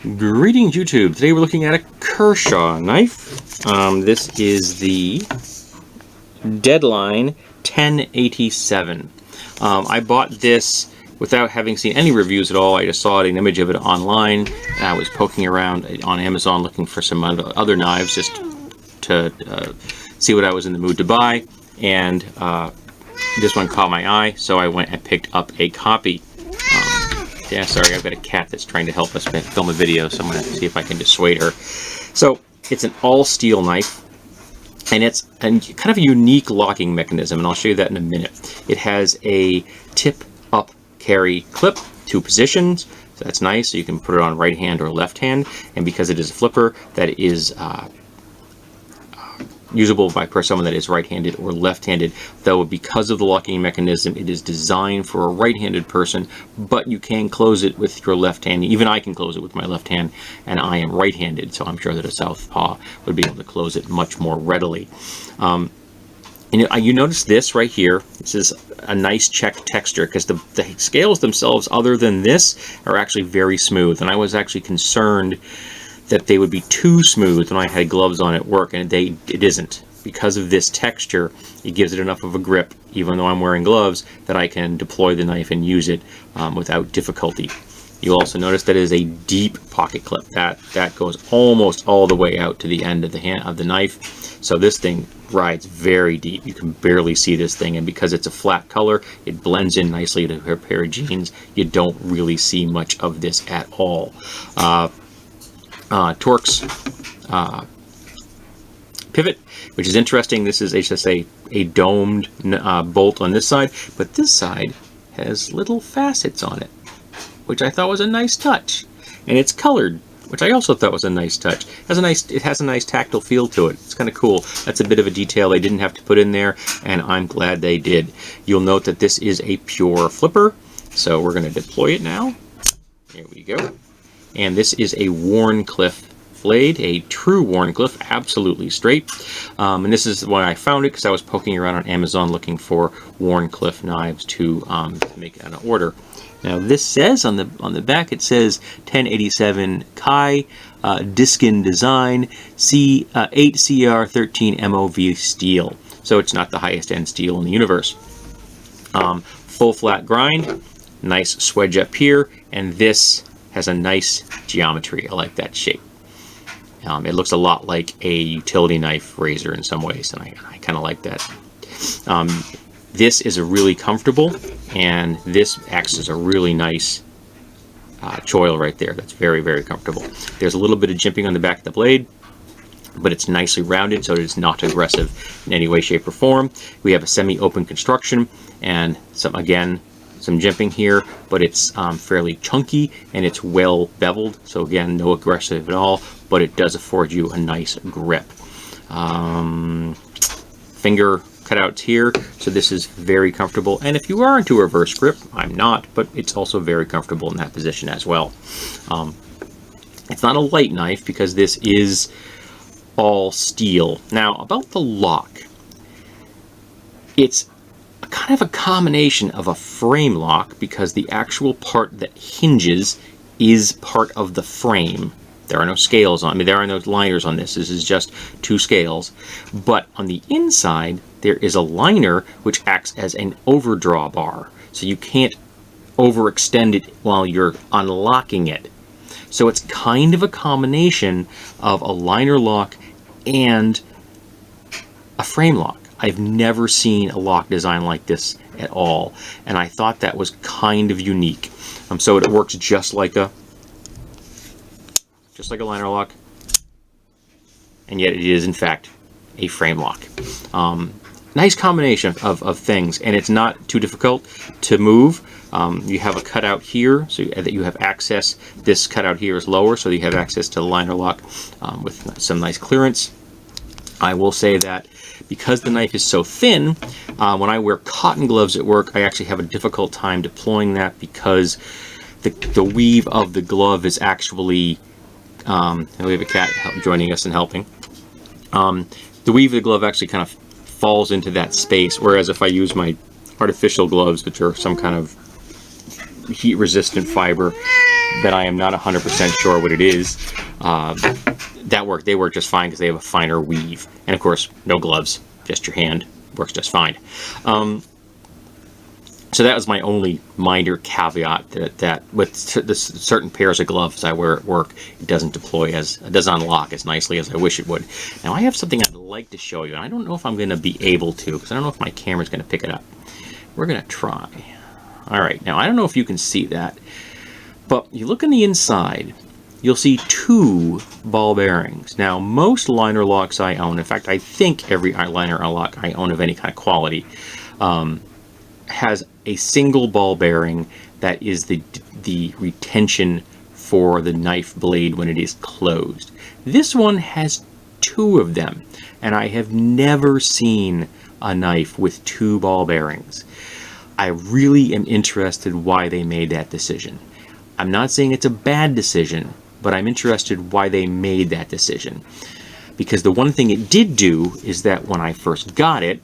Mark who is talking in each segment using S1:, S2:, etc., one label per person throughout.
S1: Greetings YouTube. Today we're looking at a Kershaw knife. This is the Deadline 1087. I bought this without having seen any reviews at all. I just saw an image of it online and I was poking around on Amazon looking for some other knives just to see what I was in the mood to buy, and this one caught my eye, so I went and picked up a copy. Yeah, sorry, I've got a cat that's trying to help us film a video, so I'm going to see if I can dissuade her. So, it's an all-steel knife, and it's kind of a unique locking mechanism, and I'll show you that in a minute. It has a tip-up carry clip, 2 positions, so that's nice, so you can put it on right hand or left hand, and because it is a flipper, that is usable by someone that is right-handed or left-handed, though because of the locking mechanism it is designed for a right-handed person, but you can close it with your left hand. Even I can close it with my left hand, and I am right-handed, so I'm sure that a southpaw would be able to close it much more readily. And you notice this right here. This is a nice check texture because the scales themselves, other than this, are actually very smooth, and I was actually concerned that they would be too smooth when I had gloves on at work, and it isn't. Because of this texture, it gives it enough of a grip, even though I'm wearing gloves, that I can deploy the knife and use it without difficulty. You'll also notice that it is a deep pocket clip. That goes almost all the way out to the end of the knife. So this thing rides very deep. You can barely see this thing, and because it's a flat color, it blends in nicely to a pair of jeans. You don't really see much of this at all. Torx pivot, which is interesting. This is just a domed bolt on this side, but this side has little facets on it, which I thought was a nice touch. And it's colored, which I also thought was a nice touch. It has a nice tactile feel to it. It's kind of cool. That's a bit of a detail they didn't have to put in there, and I'm glad they did. You'll note that this is a pure flipper, so we're going to deploy it now. Here we go. And this is a Wharncliffe blade, a true Wharncliffe, absolutely straight. And this is why I found it, because I was poking around on Amazon looking for Wharncliffe knives to make an order. Now this says on the back, it says 1087 Kai, Diskin design, 8CR13 MOV steel. So it's not the highest end steel in the universe. Full flat grind, nice swedge up here, and this has a nice geometry. I like that shape. It looks a lot like a utility knife razor in some ways, and I kind of like that. This is a really comfortable, and this acts as a really nice choil right there. That's very, very comfortable. There's a little bit of jimping on the back of the blade, but it's nicely rounded, so it is not aggressive in any way, shape, or form. We have a semi-open construction, and some jimping here, but it's fairly chunky and it's well beveled, so again, no aggressive at all, but it does afford you a nice grip. Finger cutouts here, so this is very comfortable, and if you are into a reverse grip, I'm not, but it's also very comfortable in that position as well. It's not a light knife because this is all steel. Now, about the lock, it's kind of a combination of a frame lock, because the actual part that hinges is part of the frame. There are no scales on, there are no liners on this. This is just 2 scales. But on the inside, there is a liner which acts as an overdraw bar. So you can't overextend it while you're unlocking it. So it's kind of a combination of a liner lock and a frame lock. I've never seen a lock design like this at all, and I thought that was kind of unique. So it works just like a liner lock, and yet it is in fact a frame lock. Nice combination of things, and it's not too difficult to move. You have a cutout here, so that you have access. This cutout here is lower, so you have access to the liner lock with some nice clearance. I will say that because the knife is so thin, when I wear cotton gloves at work, I actually have a difficult time deploying that, because the weave of the glove is actually, and we have a cat joining us and helping, the weave of the glove actually kind of falls into that space, whereas if I use my artificial gloves, which are some kind of heat resistant fiber, that I am not 100% sure what it is. They work just fine because they have a finer weave. And of course, no gloves, just your hand. Works just fine. So that was my only minor caveat, that with the certain pairs of gloves I wear at work, it doesn't unlock as nicely as I wish it would. Now I have something I'd like to show you, and I don't know if I'm going to be able to, because I don't know if my camera's going to pick it up. We're going to try. All right, now I don't know if you can see that, but you look on the inside, you'll see 2 ball bearings. Now most liner locks I own, in fact I think every liner lock I own of any kind of quality, has a single ball bearing that is the retention for the knife blade when it is closed. This one has 2 of them, and I have never seen a knife with 2 ball bearings. I really am interested why they made that decision. I'm not saying it's a bad decision, but I'm interested why they made that decision. Because the one thing it did do is that when I first got it,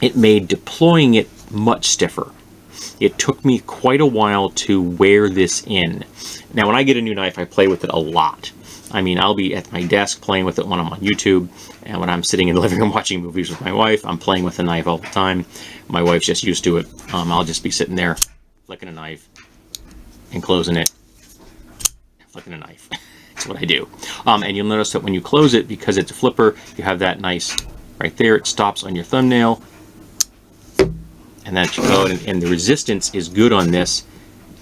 S1: it made deploying it much stiffer. It took me quite a while to wear this in. Now when I get a new knife, I play with it a lot. I mean, I'll be at my desk playing with it when I'm on YouTube, and when I'm sitting in the living room watching movies with my wife, I'm playing with the knife all the time. My wife's just used to it. I'll just be sitting there flicking a knife and closing it, flicking a knife. That's what I do. And you'll notice that when you close it, because it's a flipper, you have that nice right there. It stops on your thumbnail. And that's your code, and the resistance is good on this,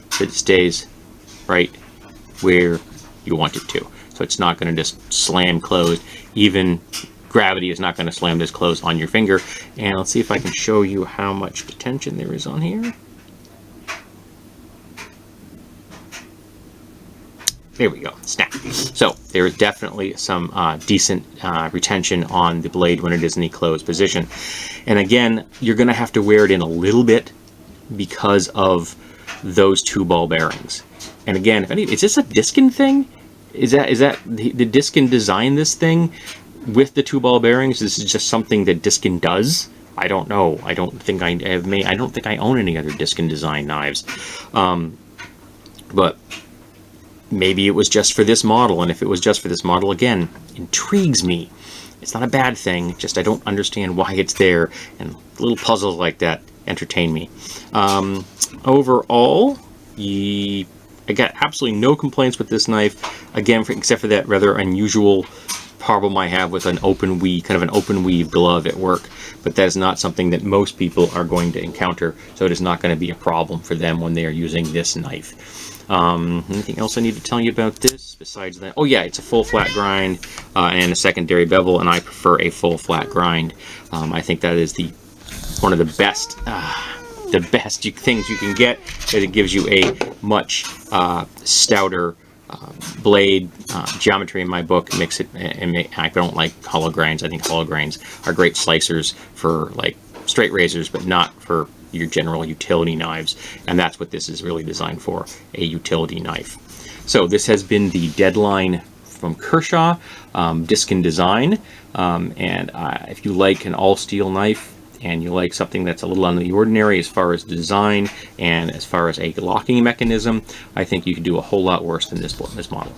S1: so it stays right where you want it to. So it's not going to just slam closed. Even gravity is not going to slam this closed on your finger. And let's see if I can show you how much detention there is on here. There we go, snap. So there is definitely some decent retention on the blade when it is in the closed position. And again, you're going to have to wear it in a little bit because of those 2 ball bearings. And again, is this a Diskin thing? Is that did Diskin design this thing with the 2 ball bearings? This is just something that Diskin does. I don't know. I don't think I own any other Diskin design knives. But maybe it was just for this model, and if it was just for this model, again, intrigues me. It's not a bad thing, just I don't understand why it's there, and little puzzles like that entertain me. Overall, I got absolutely no complaints with this knife, again, except for that rather unusual problem I have with an open weave, kind of an open weave glove at work, but that is not something that most people are going to encounter, so it is not going to be a problem for them when they are using this knife. Anything else I need to tell you about this besides that? Oh yeah, it's a full flat grind and a secondary bevel, and I prefer a full flat grind. I think that is one of the best things you can get, because it gives you a much stouter blade. Geometry in my book makes it, I don't like hollow grinds. I think hollow grinds are great slicers for like straight razors, but not for your general utility knives, and that's what this is really designed for, a utility knife. So this has been the Deadline from Kershaw, Diskin design, and if you like an all-steel knife and you like something that's a little out of the ordinary as far as design and as far as a locking mechanism, I think you can do a whole lot worse than this model.